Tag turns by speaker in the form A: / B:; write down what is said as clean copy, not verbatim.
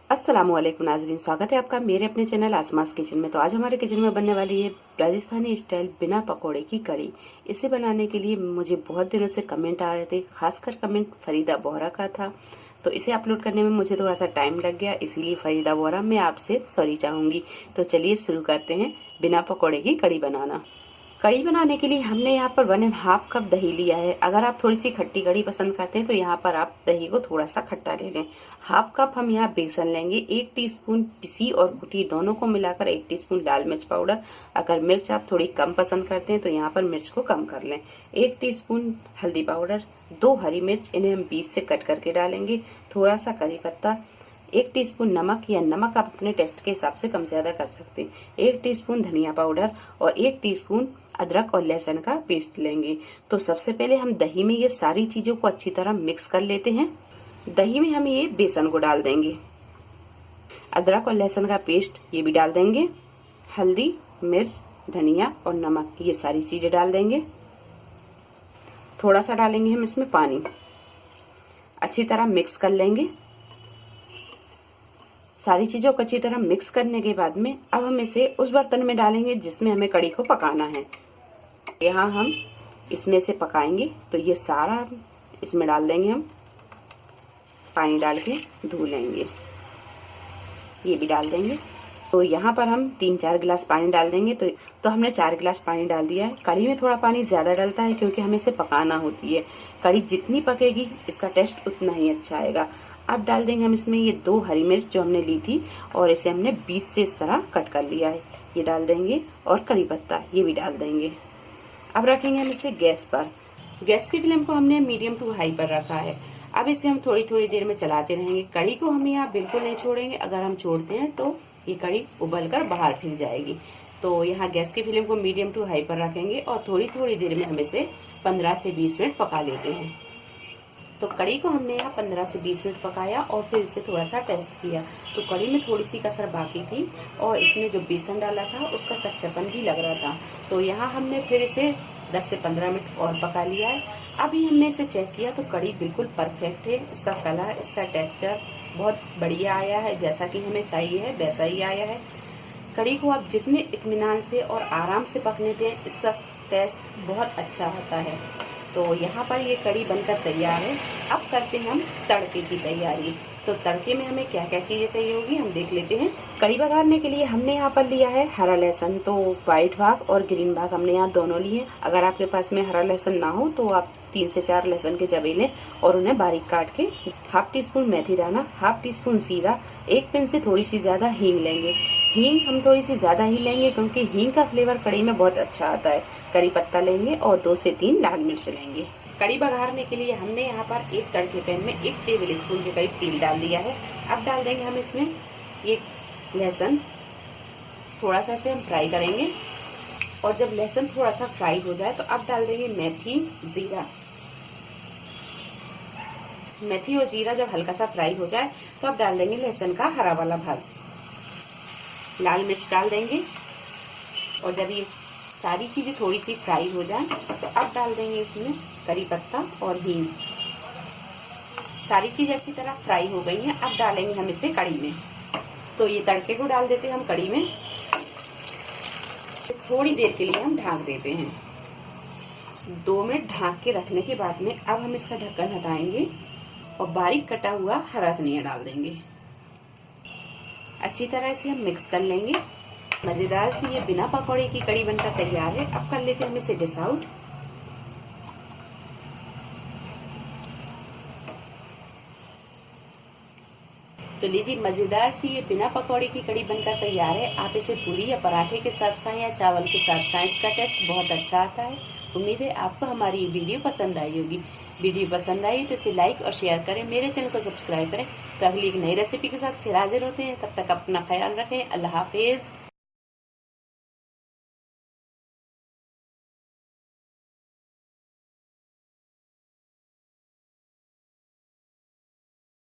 A: अस्सलामुअलैकुम नाजरीन, स्वागत है आपका मेरे अपने चैनल आसमास किचन में। तो आज हमारे किचन में बनने वाली है राजस्थानी स्टाइल बिना पकोड़े की कड़ी। इसे बनाने के लिए मुझे बहुत दिनों से कमेंट आ रहे थे, खासकर कमेंट फरीदा बोहरा का था। तो इसे अपलोड करने में मुझे थोड़ा सा टाइम लग गया, इसीलिए फरीदा बोहरा मैं आपसे सॉरी चाहूंगी। तो चलिए शुरू करते हैं बिना पकौड़े की कड़ी बनाना। कड़ी बनाने के लिए हमने यहाँ पर 1.5 कप दही लिया है। अगर आप थोड़ी सी खट्टी कड़ी पसंद करते हैं तो यहाँ पर आप दही को थोड़ा सा खट्टा ले लें। 1/2 कप हम यहाँ बेसन लेंगे। 1 टीस्पून पिसी और कुटी दोनों को मिलाकर 1 टीस्पून लाल मिर्च पाउडर। अगर मिर्च आप थोड़ी कम पसंद करते हैं तो यहाँ पर मिर्च को कम कर लें। 1 टीस्पून हल्दी पाउडर, 2 हरी मिर्च, इन्हें हम बीच से कट करके डालेंगे। थोड़ा सा करी पत्ता, 1 टीस्पून नमक, या नमक आप अपने टेस्ट के हिसाब से कम ज्यादा कर सकते हैं। 1 टीस्पून धनिया पाउडर और 1 टीस्पून अदरक और लहसुन का पेस्ट लेंगे। तो सबसे पहले हम दही में ये सारी चीजों को अच्छी तरह मिक्स कर लेते हैं। दही में हम ये बेसन को डाल देंगे, अदरक और लहसुन का पेस्ट ये भी डाल देंगे, हल्दी, मिर्च, धनिया और नमक ये सारी चीजें डाल देंगे। थोड़ा सा डालेंगे हम इसमें पानी, अच्छी तरह मिक्स कर लेंगे। सारी चीजों को अच्छी तरह मिक्स करने के बाद में अब हम इसे उस बर्तन में डालेंगे जिसमें हमें कड़ी को पकाना है। यहाँ हम इसमें से पकाएंगे तो ये सारा इसमें डाल देंगे। हम पानी डाल के धो लेंगे, ये भी डाल देंगे। तो यहाँ पर हम 3-4 गिलास पानी डाल देंगे। तो हमने 4 गिलास पानी डाल दिया है। कड़ी में थोड़ा पानी ज्यादा डलता है क्योंकि हमें इसे पकाना होती है। कड़ी जितनी पकेगी इसका टेस्ट उतना ही अच्छा आएगा। अब डाल देंगे हम इसमें ये 2 हरी मिर्च जो हमने ली थी और इसे हमने बीच से इस तरह कट कर लिया है, ये डाल देंगे। और करी पत्ता ये भी डाल देंगे। अब रखेंगे हम इसे गैस पर। गैस की फ्लेम को हमने मीडियम टू हाई पर रखा है। अब इसे हम थोड़ी थोड़ी देर में चलाते रहेंगे। कड़ी को हम यहाँ बिल्कुल नहीं छोड़ेंगे, अगर हम छोड़ते हैं तो ये कड़ी उबल कर बाहर फिर जाएगी। तो यहाँ गैस की फ्लेम को मीडियम टू हाई पर रखेंगे और थोड़ी थोड़ी देर में हम इसे 15 से 20 मिनट पका लेते हैं। तो कड़ी को हमने यहाँ 15 से 20 मिनट पकाया और फिर इसे थोड़ा सा टेस्ट किया। तो कड़ी में थोड़ी सी कसर बाकी थी और इसमें जो बेसन डाला था उसका कच्चापन भी लग रहा था। तो यहाँ हमने फिर इसे 10 से 15 मिनट और पका लिया है। अभी हमने इसे चेक किया तो कड़ी बिल्कुल परफेक्ट है। इसका कलर, इसका टेक्सचर बहुत बढ़िया आया है, जैसा कि हमें चाहिए है वैसा ही आया है। कड़ी को आप जितने इत्मीनान से और आराम से पकने दें इसका टेस्ट बहुत अच्छा आता है। तो यहाँ पर ये कड़ी बनकर तैयार है। अब करते हैं हम तड़के की तैयारी। तो तड़के में हमें क्या क्या चीजें चाहिए होगी हम देख लेते हैं। कड़ी पकाने के लिए हमने यहाँ पर लिया है हरा लहसुन। तो व्हाइट भाग और ग्रीन भाग हमने यहाँ दोनों लिए। अगर आपके पास में हरा लहसुन ना हो तो आप 3 से 4 लहसुन के जबे लें और उन्हें बारीक काट के। 1/2 टीस्पून मेथी दाना, 1/2 टीस्पून जीरा, 1 पिन से थोड़ी सी ज्यादा हींग लेंगे। हींग हम थोड़ी सी ज्यादा ही लेंगे क्योंकि हींग का फ्लेवर कड़ी में बहुत अच्छा आता है। करी पत्ता लेंगे और 2 से 3 लाल मिर्च लेंगे। कड़ी बघारने के लिए हमने यहाँ पर एक तड़के पैन में 1 टेबल स्पून के करीब तेल डाल दिया है। अब डाल देंगे हम इसमें एक लहसुन, थोड़ा सा इसे हम फ्राई करेंगे। और जब लहसुन थोड़ा सा फ्राई हो जाए तो अब डाल देंगे मेथी, जीरा। मेथी और जीरा जब हल्का सा फ्राई हो जाए तो अब डाल देंगे लहसुन का हरा वाला भाग। लाल मिर्च डाल देंगे और जब ये सारी चीजें थोड़ी सी फ्राई हो जाए तो अब डाल देंगे इसमें करी पत्ता और हींग। सारी चीजें अच्छी तरह फ्राई हो गई हैं। अब डालेंगे हम इसे कड़ी में। तो ये तड़के को डाल देते हैं हम कड़ी में। थोड़ी देर के लिए हम ढक देते हैं। 2 मिनट ढक के रखने के बाद में अब हम इसका ढक्कन हटाएंगे और बारीक कटा हुआ हरा धनिया डाल देंगे। अच्छी तरह इसे हम मिक्स कर लेंगे। मजेदार सी ये बिना पकौड़े की कड़ी बनकर तैयार है। अब कर लेते हैं हम इसे डिश आउट। तो लीजिए, मजेदार सी ये बिना पकौड़े की कड़ी बनकर तैयार है। आप इसे पूरी या पराठे के साथ खाएं या चावल के साथ खाएं, इसका टेस्ट बहुत अच्छा आता है। उम्मीद है आपको हमारी ये वीडियो पसंद आई होगी। वीडियो पसंद आई तो इसे लाइक और शेयर करें, मेरे चैनल को सब्सक्राइब करें। तो अगली एक नई रेसिपी के साथ फिर हाजिर होते हैं। तब तक अपना ख्याल रखें। अल्लाह हाफिज।